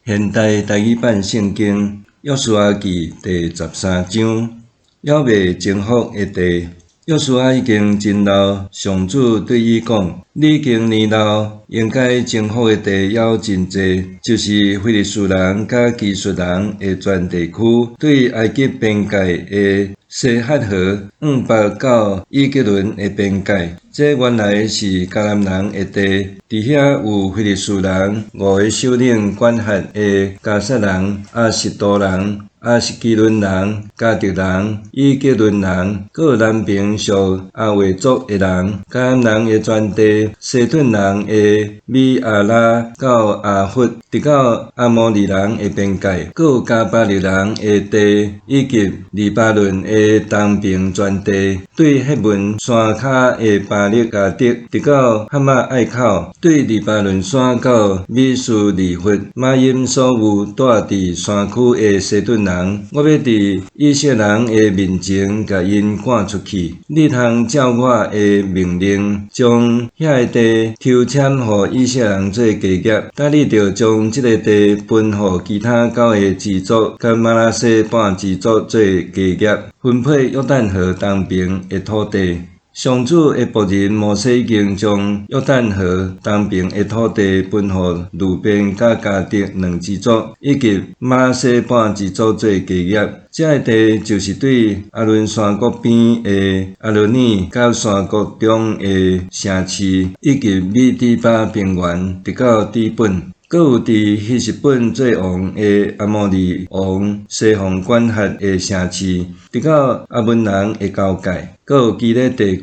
现代台语版圣经约书亚记第13章，了未征服的地。约书亚已经真老，上主对伊讲：你已经年老，应该征服的地也有真济，就是非利士人甲基述人的全地区，对埃及边界的西亥河往北到以吉伦的边界。这原来是迦南人的地，伫遐有非利士人5个首领管辖的加萨人、阿实多人、阿什基伦人、加特人、以吉伦人，搁有南边属阿维族的人，迦南人的全地，西顿人的米阿拉到阿弗，直到阿摩利人的边界，搁有加巴利人的地，以及黎巴嫩的东边全地，对赫文山骹的巴力加德，直到哈马隘口，对黎巴嫩山到米斯利弗，马因所有住伫山区的西顿人。我要伫以色列人的面前，甲因赶出去。你通照我的命令，将遐个地抽签互以色列人做家业。但你着将这个地分互其他9个支族，甲马拉西半支族做家业，分配约旦河东边的土地。上主的仆人摩西已经将约旦河东边的土地分予路边甲加德2支族，以及马拉西半支族做家业。这个地就是对阿伦山谷边的阿罗尼，甲山谷中的城市，以及米底巴平原，直到底本。搁有伫希实本做王的阿摩利王西宏管辖的城市，直到阿文人的交界；搁有基列地区、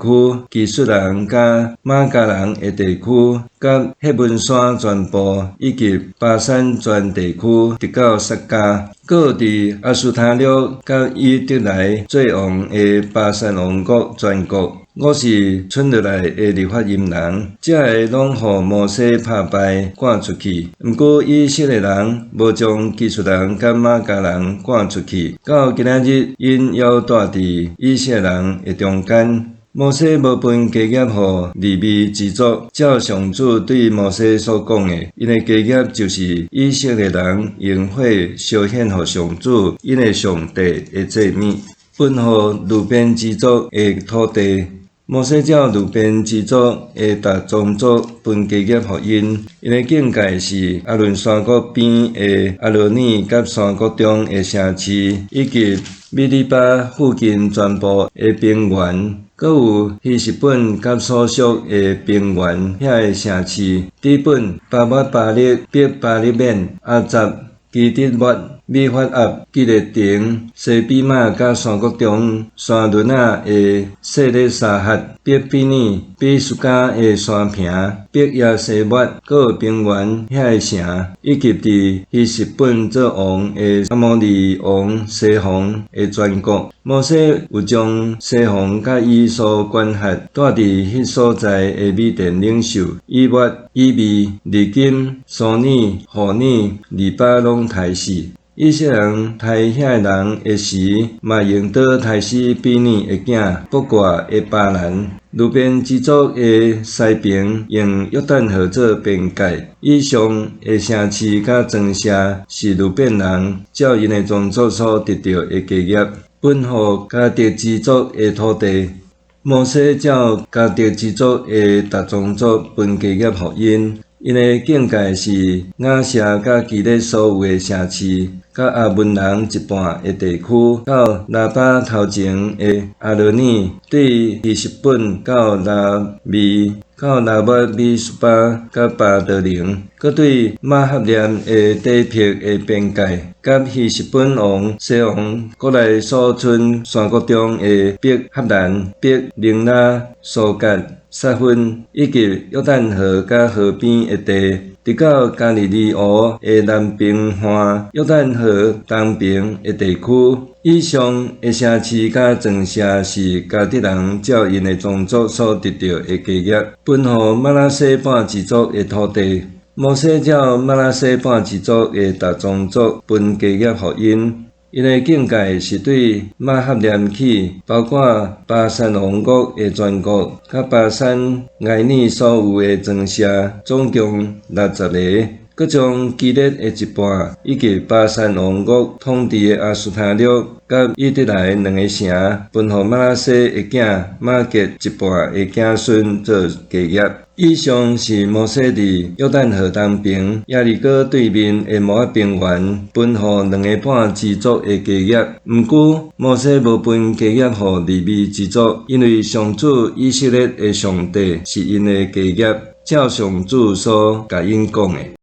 基述人甲马加人的地区，甲赫文山全部，以及巴山全地区，直到撒迦；搁有伫阿斯塔略甲以得来做王的巴山王国全国。我是村落来的立法因人，这个拢互摩西拍败赶出去。毋过以色列人无将基述人甲马加人赶出去，到今仔日因犹住伫以色列人的中间。摩西无分家业互利未支族，照上主对摩西所讲的，因的家业就是以色列人用火烧献互上主，因的上帝的祭物，分互路边支族的土地。摩西照路边支族的逐宗族分家业互因，因的境界是阿伦山谷边的阿罗尼甲山谷中的城市，以及米底巴附近全部的平原，搁有希实本甲所属的平原遐个城市，底本、巴抹巴力、北巴力免、阿杂、基底末、米法압、基列亭、西比马甲山谷中山仑仔的色列沙哈、北比尼、比苏加的山坪、北亚西末，搁有平原遐个城，以及伫希实本做王的阿摩利王西宏的全国。摩西有将西宏甲伊所管辖住伫迄所在的米甸领袖以末、以米、利金、苏尼、胡尼、利巴拢杀死。以色列人杀遐个人的时，嘛用刀杀死比尼的囝卜卦的巴兰。路边支族的西边用约旦河做边界，以上的城市甲庄舍是路边人照因的宗族所得到的家业，分予加德支族的土地。摩西照加德支族的逐宗族分家业互因。因的境界是亚舍甲基列所有的城市，甲阿文人一半的地区，到拉巴头前的阿罗尼，对希实本到拉米，到拉抹米苏巴甲巴德林，搁对马哈念的地皮的边界，甲希实本王西王国内所存山谷中的北哈兰、北宁拉、苏格、撒芬，以及约旦河甲河边的地，直到加利利湖的南平岸、约旦河东边的地区。以上的城市甲庄舍是加德人照因的宗族所得到的家业，分予马拉西半支族的土地。摩西照马拉西半支族的逐宗族分家业互因。因的境界是对马哈念起，包括巴山王国的全国，甲巴山埃尼所有的庄舍，总共60个。佮将基列的一半以及巴珊王国统治的阿斯塔略甲以得来两个城分予马拉西的囝马吉一半的子孙做家业。以上是摩西伫约旦河东边耶利哥对面的摩押平原分予两个半支族的家业。毋过，摩西无分家业予利未支族，因为上主以色列的上帝是因的家业，照上主所甲因讲的。